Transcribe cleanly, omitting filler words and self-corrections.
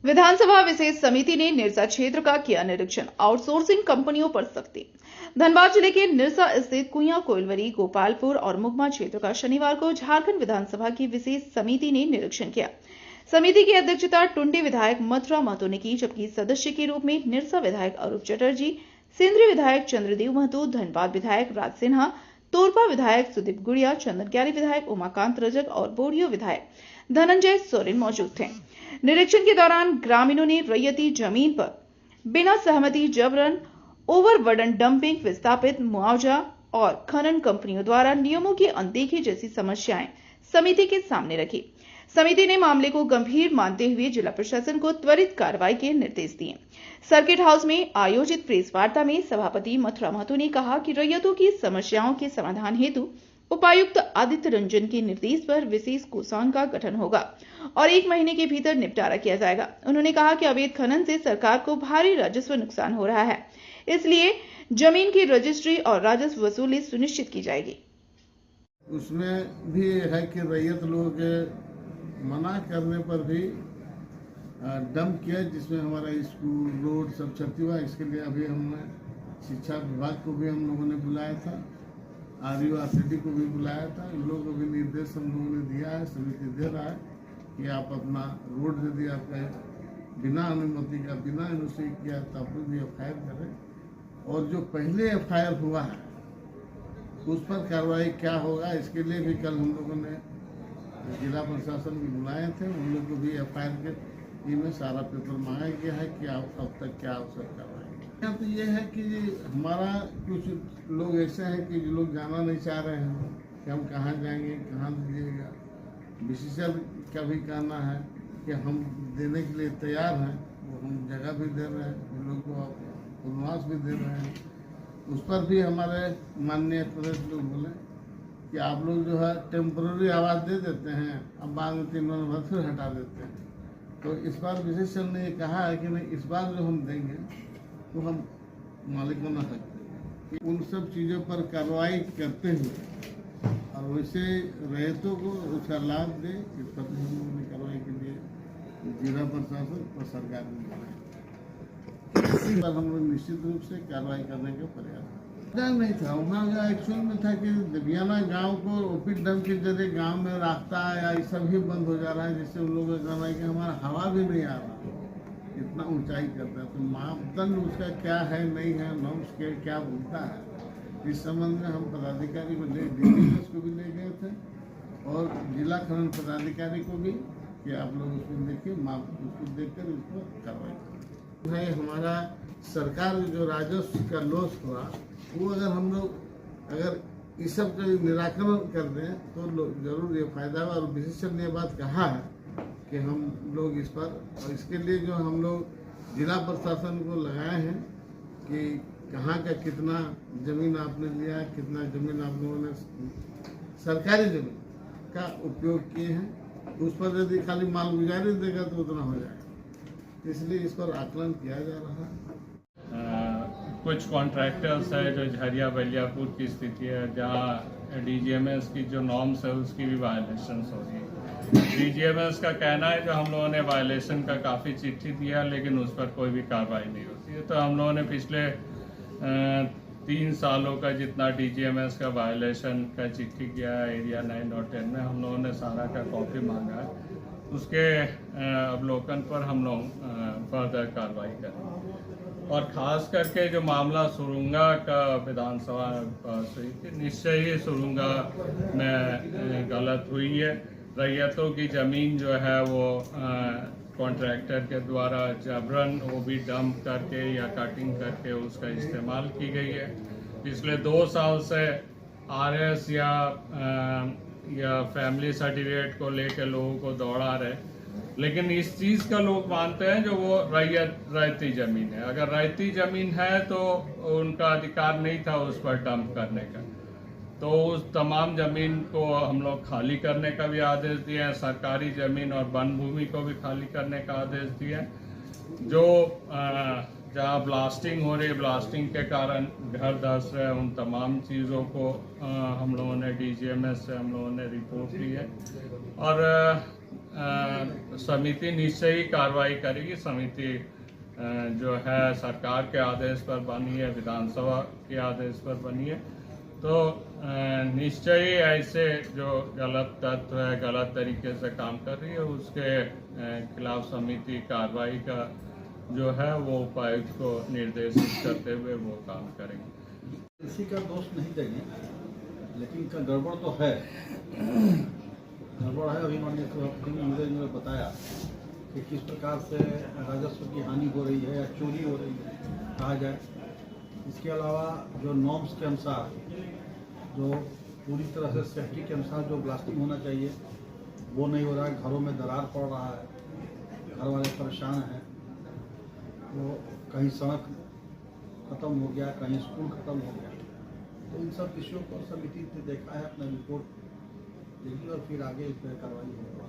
विधानसभा विशेष समिति ने निरसा क्षेत्र का किया निरीक्षण, आउटसोर्सिंग कंपनियों पर सख्ती। धनबाद जिले के निरसा स्थित कुइया, कोइलवरी, गोपालपुर और मुगमा क्षेत्र का शनिवार को झारखंड विधानसभा की विशेष समिति ने निरीक्षण किया। समिति की अध्यक्षता टुंडी विधायक मथुरा महतो ने की, जबकि सदस्य के रूप में निरसा विधायक अरूप चटर्जी, सिंदरी विधायक चंद्रदेव महतो, धनबाद विधायक राज सिन्हा, तोरपा विधायक सुदीप गुड़िया, चंदनक्यारी विधायक उमाकांत रजक और बोरियो विधायक धनंजय सोरेन मौजूद थे। निरीक्षण के दौरान ग्रामीणों ने रैयती जमीन पर बिना सहमति जबरन ओवरबर्डन डंपिंग, विस्थापित मुआवजा और खनन कंपनियों द्वारा नियमों की अनदेखी जैसी समस्याएं समिति के सामने रखी। समिति ने मामले को गंभीर मानते हुए जिला प्रशासन को त्वरित कार्रवाई के निर्देश दिए। सर्किट हाउस में आयोजित प्रेस वार्ता में सभापति मथुरा महतो ने कहा कि रैयतों की समस्याओं के समाधान हेतु उपायुक्त आदित्य रंजन के निर्देश पर विशेष कोषांग का गठन होगा और 1 महीने के भीतर निपटारा किया जाएगा। उन्होंने कहा कि अवैध खनन से सरकार को भारी राजस्व नुकसान हो रहा है, इसलिए जमीन की रजिस्ट्री और राजस्व वसूली सुनिश्चित की जाएगी। उसमें भी है कि रैयत लोगों के मना करने पर भी डंप किया, जिसमें हमारा स्कूल, रोड सब क्षति हुआ। इसके लिए अभी हमने शिक्षा विभाग को भी हम लोगों ने बुलाया था, RURCD को भी बुलाया था। इन लोगों को भी निर्देश हम लोगों ने दिया है, समिति दे रहा है कि आप अपना रोड यदि आपका बिना अनुमति का, बिना एनओसी किया तो आप लोग भी FIR करें, और जो पहले FIR हुआ है उस पर कार्रवाई क्या होगा, इसके लिए भी कल हम लोगों ने जिला प्रशासन भी बुलाए थे। उन लोग को भी FIR के में सारा पेपर मांगा गया है कि आप अब तक क्या अवसर कार्रवाई। तो ये है कि हमारा कुछ लोग ऐसे हैं कि जो लोग जाना नहीं चाह रहे हैं कि हम कहाँ जाएंगे, कहाँ दीजिएगा। विशेषज्ञ का भी कहना है कि हम देने के लिए तैयार हैं, वो हम जगह भी दे रहे हैं, उन लोग को पुनर्वास भी दे रहे हैं। उस पर भी हमारे माननीय प्रदेश लोग बोले कि आप लोग जो है टेम्पररी आवाज़ दे देते हैं, अब बाद में 3 महीने बाद फिर हटा देते हैं। तो इस बार विशेषज्ञ ने ये कहा है कि नहीं, इस बार जो हम देंगे तो हम मालिकाना हक देंगे। उन सब चीज़ों पर कार्रवाई करते हुए और वैसे रैयतों को उसका लाभ दे, इस पर हम लोगों ने कार्रवाई के लिए जिला प्रशासन और सरकार ने बनाया। इसी पर हम लोग निश्चित रूप से कार्रवाई करने का प्रयास नहीं था। वहाँ एक्चुअल में था कि देवियाना गांव को ओपी डंप के जरिए गांव में रास्ता या ये सब भी बंद हो जा रहा है, जिससे उन लोगों का कहना है कि हमारा हवा भी नहीं आ रहा, इतना ऊंचाई करता है। तो मापदंड उसका क्या है, नहीं है, नॉर्म्स के क्या बोलता है, इस संबंध में हम पदाधिकारी को DPS को भी ले गए थे और जिला खनन पदाधिकारी को भी कि आप लोग उसको देखिए, उसको देखकर उस पर कार्रवाई करें। है हमारा सरकार जो राजस्व का लॉस हुआ, वो अगर हम लोग अगर इस सब का निराकरण कर दें तो जरूर ये फायदा है। और विशेषज्ञ ने ये बात कहा है कि हम लोग इस पर, और इसके लिए जो हम लोग जिला प्रशासन को लगाए हैं कि कहाँ का कितना जमीन आपने लिया, कितना जमीन आप लोगों ने सरकारी जमीन का उपयोग किए हैं, उस पर यदि खाली मालगुजारी देगा तो उतना हो जाएगा। इसलिए इस पर आकलन किया जा रहा है। कुछ कॉन्ट्रैक्टर्स है जो झरिया बलियापुर की स्थिति है, जहाँ DGMS की जो नॉर्म्स है उसकी भी वायलेशंस हो रही है। DGMS का कहना है जो हम लोगों ने वायलेशन का काफ़ी चिट्ठी दिया, लेकिन उस पर कोई भी कार्रवाई नहीं होती है। तो हम लोगों ने पिछले 3 सालों का जितना DGMS का वायलेशन का चिट्ठी किया है एरिया 9 और 10 में, हम लोगों ने सारा का कॉपी मांगा है। उसके अवलोकन पर हम लोग फर्दर कार्रवाई करेंगे। और ख़ास करके जो मामला सुरुंगा का विधानसभा पास हुई थी, निश्चय ही सुरुंगा में गलत हुई है। रैयतों की ज़मीन जो है वो कॉन्ट्रैक्टर के द्वारा जबरन वो भी डंप करके या कटिंग करके उसका इस्तेमाल की गई है। पिछले 2 साल से RS या फैमिली सर्टिफिकेट को लेकर लोगों को दौड़ा रहे, लेकिन इस चीज़ का लोग मानते हैं जो वो रैयती ज़मीन है। अगर रैयती ज़मीन है तो उनका अधिकार नहीं था उस पर डंप करने का, तो उस तमाम ज़मीन को हम लोग खाली करने का भी आदेश दिए हैं। सरकारी ज़मीन और वन भूमि को भी खाली करने का आदेश दिया है। जो जहाँ ब्लास्टिंग हो रही है, ब्लास्टिंग के कारण घर धस रहे हैं, उन तमाम चीज़ों को हम लोगों ने DGMS से हम लोगों ने रिपोर्ट ली है। और समिति निश्चय ही कार्रवाई करेगी। समिति जो है सरकार के आदेश पर बनी है, विधानसभा के आदेश पर बनी है, तो निश्चय ही ऐसे जो गलत तत्व है, गलत तरीके से काम कर रही है, उसके खिलाफ समिति कार्रवाई का जो है वो उपायुक्त को निर्देशित करते हुए वो काम करेंगे। किसी का दोष नहीं देंगे, लेकिन का गड़बड़ तो है, गड़बड़ है। अभी मुझे बताया कि किस प्रकार से राजस्व की हानि हो रही है या चोरी हो रही है कहा जाए। इसके अलावा जो नॉर्म्स के अनुसार, जो पूरी तरह से सेफ्टी के अनुसार जो ब्लास्टिंग होना चाहिए वो नहीं हो रहा है। घरों में दरार पड़ रहा है, घर वाले परेशान हैं। तो कहीं सड़क खत्म हो गया, कहीं स्कूल खत्म हो गया। तो इन सब विषयों पर समिति ने देखा है, अपना रिपोर्ट देगी और फिर आगे इस पर कार्रवाई होगा।